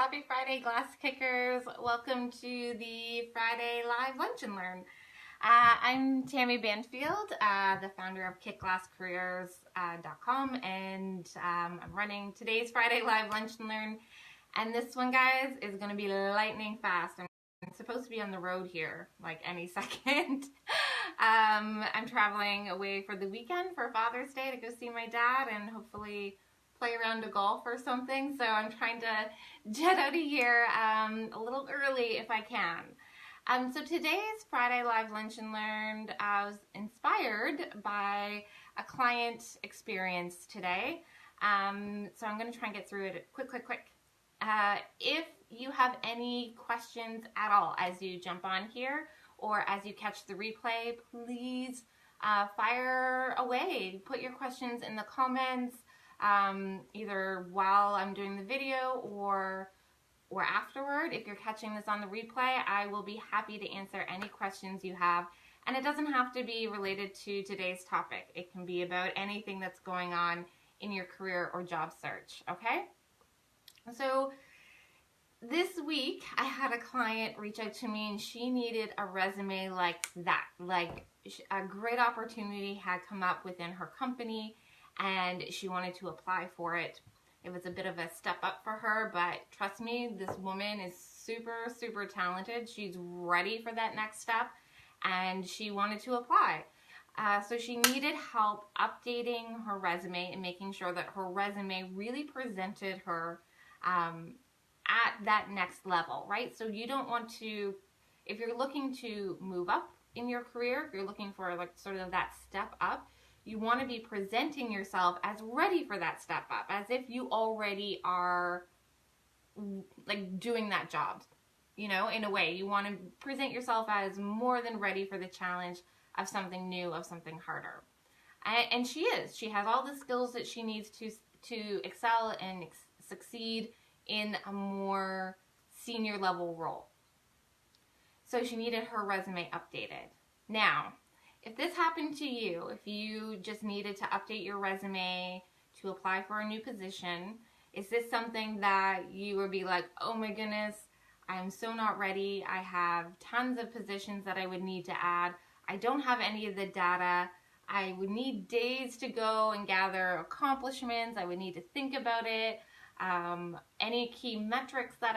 Happy Friday, Glass Kickers. Welcome to the Friday Live Lunch and Learn. I'm Tammy Banfield, the founder of KickGlassCareers.com, and I'm running today's Friday Live Lunch and Learn. And this one, guys, is going to be lightning fast. I'm supposed to be on the road here like any second. I'm traveling away for the weekend for Father's Day to go see my dad and hopefully play around to golf or something. So I'm trying to jet out of here a little early if I can. So today's Friday Live Lunch and Learned was inspired by a client experience today. So I'm going to try and get through it quick. If you have any questions at all as you jump on here or as you catch the replay, please fire away. Put your questions in the comments, either while I'm doing the video or afterward. If you're catching this on the replay, I will be happy to answer any questions you have. And it doesn't have to be related to today's topic. It can be about anything that's going on in your career or job search, okay? So this week, I had a client reach out to me and she needed a resume like that. Like a great opportunity had come up within her company and she wanted to apply for it. It was a bit of a step up for her, but trust me, this woman is super talented. She's ready for that next step and she wanted to apply. So she needed help updating her resume and making sure that her resume really presented her at that next level, right? So you don't want to, if you're looking to move up in your career, if you're looking for like sort of that step up, you want to be presenting yourself as ready for that step up, as if you already are like doing that job, you know, in a way. You want to present yourself as more than ready for the challenge of something new, of something harder. And she is. She has all the skills that she needs to excel and succeed in a more senior level role. So she needed her resume updated. Now, if this happened to you, if you just needed to update your resume to apply for a new position, is this something that you would be like, oh my goodness, I'm so not ready. I have tons of positions that I would need to add. I don't have any of the data. I would need days to go and gather accomplishments. I would need to think about it. Any key metrics that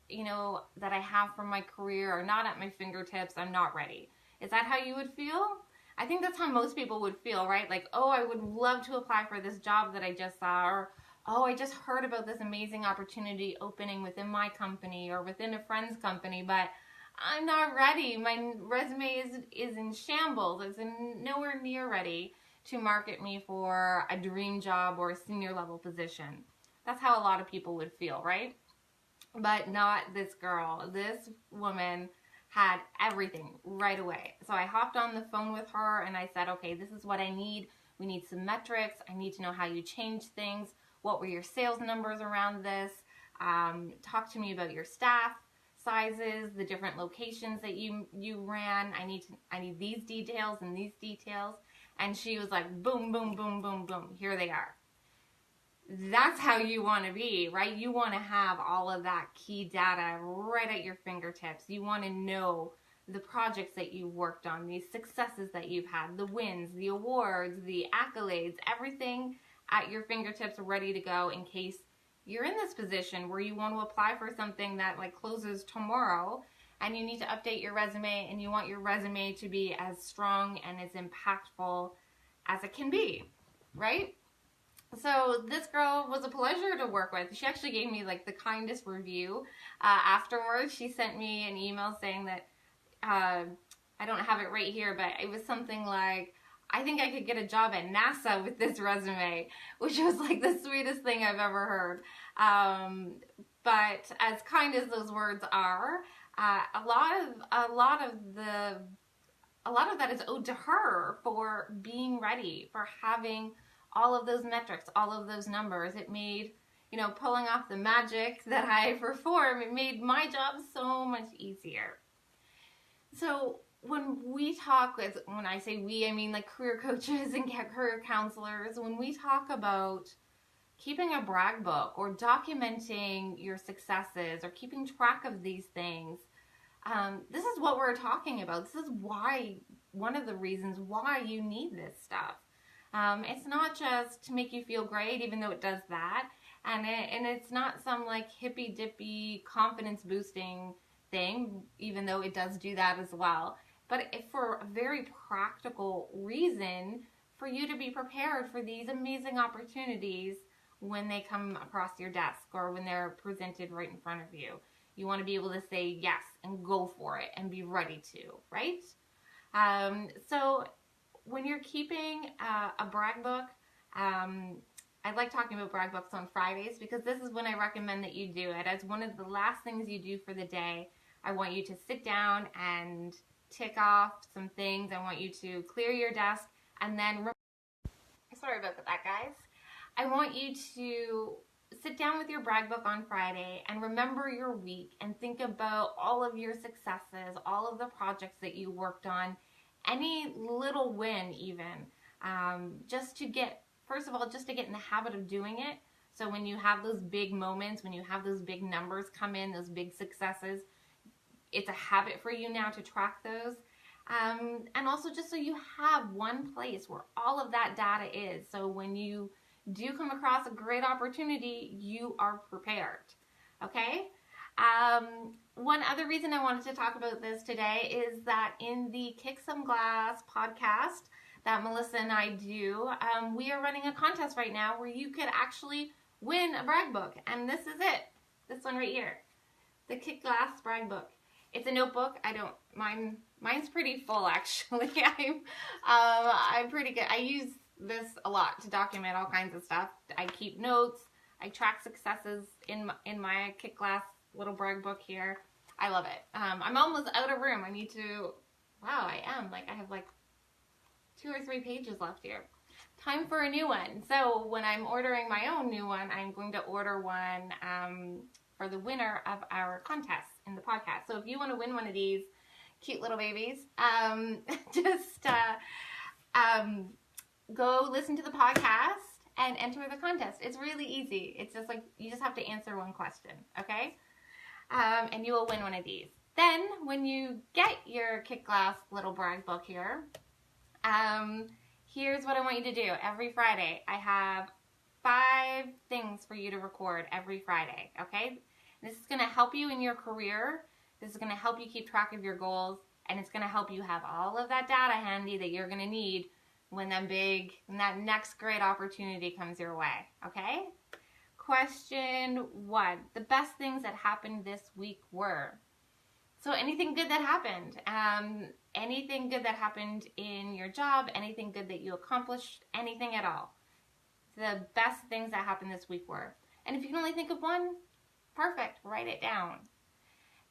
that I have from my career are not at my fingertips. I'm not ready. Is that how you would feel? I think that's how most people would feel, right? Like, oh, I would love to apply for this job that I just saw, or oh, I just heard about this amazing opportunity opening within my company or within a friend's company, but I'm not ready. My resume is in shambles. It's nowhere near ready to market me for a dream job or a senior level position. That's how a lot of people would feel, right? But not this girl. This woman had everything right away. So I hopped on the phone with her and I said, okay, this is what I need. We need some metrics. I need to know how you changed things. What were your sales numbers around this? Talk to me about your staff sizes, the different locations that you ran. I need these details and these details. And she was like, boom, boom, boom, boom, boom. Here they are. That's how you want to be, right? You want to have all of that key data right at your fingertips. You want to know the projects that you worked on, the successes that you've had, the wins, the awards, the accolades, everything at your fingertips ready to go in case you're in this position where you want to apply for something that like closes tomorrow and you need to update your resume and you want your resume to be as strong and as impactful as it can be, right? So this girl was a pleasure to work with. She actually gave me like the kindest review. Afterwards, she sent me an email saying that, I don't have it right here, but it was something like, I think I could get a job at NASA with this resume, which was like the sweetest thing I've ever heard. But as kind as those words are, a lot of that is owed to her for being ready, for having all of those metrics, all of those numbers. It made, pulling off the magic that I perform, it made my job so much easier. So when I say we, I mean like career coaches and career counselors, when we talk about keeping a brag book or documenting your successes or keeping track of these things, this is what we're talking about. This is why, one of the reasons why you need this stuff. It's not just to make you feel great, even though it does that. And it's not some like hippy dippy confidence boosting thing, even though it does do that as well. But for a very practical reason, for you to be prepared for these amazing opportunities when they come across your desk or when they're presented right in front of you. You want to be able to say yes and go for it and be ready to, right? So when you're keeping a brag book, I like talking about brag books on Fridays because this is when I recommend that you do it. As one of the last things you do for the day, I want you to sit down and tick off some things. I want you to clear your desk and then, sorry about that, guys. I want you to sit down with your brag book on Friday and remember your week and think about all of your successes, all of the projects that you worked on, any little win even, just to get, first of all, just to get in the habit of doing it. So when you have those big moments, when you have those big numbers come in, those big successes, it's a habit for you now to track those. And also just so you have one place where all of that data is. So when you do come across a great opportunity, you are prepared. Okay? One other reason I wanted to talk about this today is that in the Kick Some Glass podcast that Melissa and I do, we are running a contest right now where you could actually win a brag book. And this is it. This one right here. The Kick Glass brag book. It's a notebook. Mine's pretty full actually. I'm pretty good. I use this a lot to document all kinds of stuff. I keep notes. I track successes in my Kick Glass little brag book here. I love it. I'm almost out of room. I need to, wow, I am. Like, I have like 2 or 3 pages left here. Time for a new one. So when I'm ordering my own new one, I'm going to order one for the winner of our contest in the podcast. So if you want to win one of these cute little babies, just go listen to the podcast and enter the contest. It's really easy. It's just like, you just have to answer one question, okay? And you will win one of these. Then, when you get your Kick Glass little brag book here, here's what I want you to do. Every Friday, I have 5 things for you to record every Friday, okay? This is going to help you in your career. This is going to help you keep track of your goals, and it's going to help you have all of that data handy that you're going to need when that next great opportunity comes your way, okay? Question 1, the best things that happened this week were. So anything good that happened, anything good that happened in your job, anything good that you accomplished, anything at all. The best things that happened this week were. And if you can only think of one, perfect, write it down.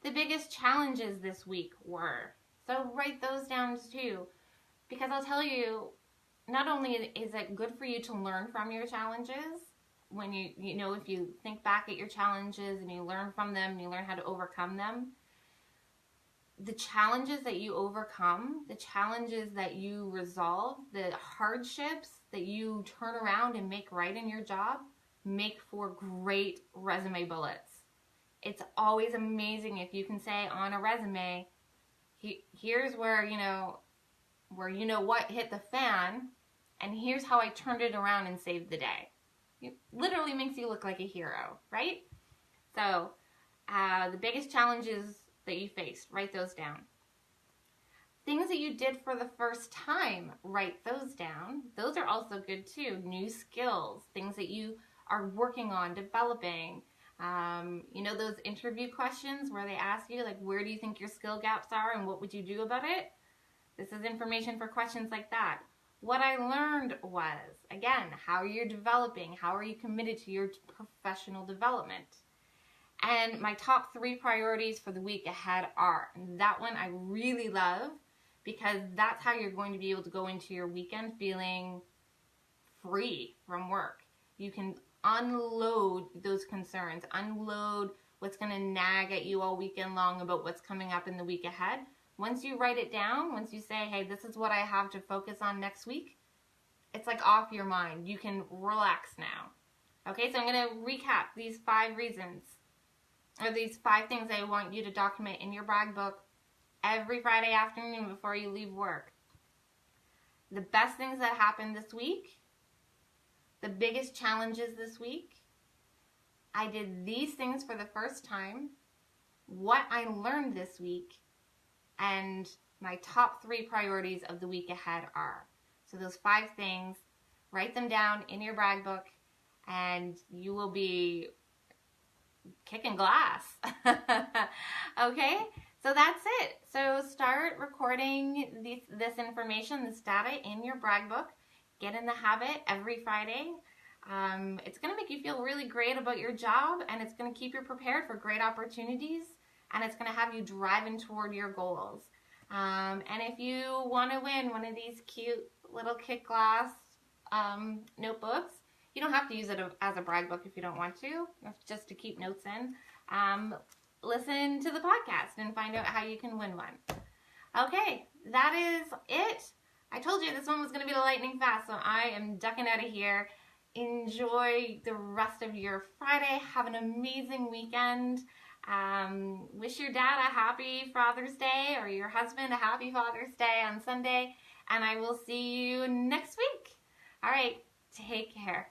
The biggest challenges this week were. So write those down too, because I'll tell you, not only is it good for you to learn from your challenges, when you know, if you think back at your challenges and you learn from them and you learn how to overcome them, the challenges that you overcome, the challenges that you resolve, the hardships that you turn around and make right in your job, make for great resume bullets. It's always amazing if you can say on a resume, here's where you know what hit the fan, and here's how I turned it around and saved the day. It literally makes you look like a hero, right? So the biggest challenges that you faced, write those down. Things that you did for the first time, write those down. Those are also good too. New skills, things that you are working on, developing. You know those interview questions where they ask you, like, where do you think your skill gaps are and what would you do about it? This is information for questions like that. What I learned was, again, how you're developing, how are you committed to your professional development? And my top 3 priorities for the week ahead are, and that one I really love because that's how you're going to be able to go into your weekend feeling free from work. You can unload those concerns, unload what's going to nag at you all weekend long about what's coming up in the week ahead. Once you write it down, once you say, hey, this is what I have to focus on next week, it's like off your mind. You can relax now. Okay, so I'm going to recap these 5 reasons, or these 5 things I want you to document in your brag book every Friday afternoon before you leave work. The best things that happened this week, the biggest challenges this week, I did these things for the first time, what I learned this week, and my top 3 priorities of the week ahead are. So those 5 things, write them down in your brag book, and you will be kicking glass. Okay, so that's it. So start recording this information, this data in your brag book. Get in the habit every Friday. It's going to make you feel really great about your job, and it's going to keep you prepared for great opportunities, and it's going to have you driving toward your goals. And if you want to win one of these cute little kick glass notebooks, you don't have to use it as a brag book if you don't want to, just to keep notes in. Listen to the podcast and find out how you can win one. Okay, that is it. I told you this one was going to be lightning fast, so I am ducking out of here. Enjoy the rest of your Friday. Have an amazing weekend. Wish your dad a happy Father's Day, or your husband a happy Father's Day on Sunday, and I will see you next week. All right, take care.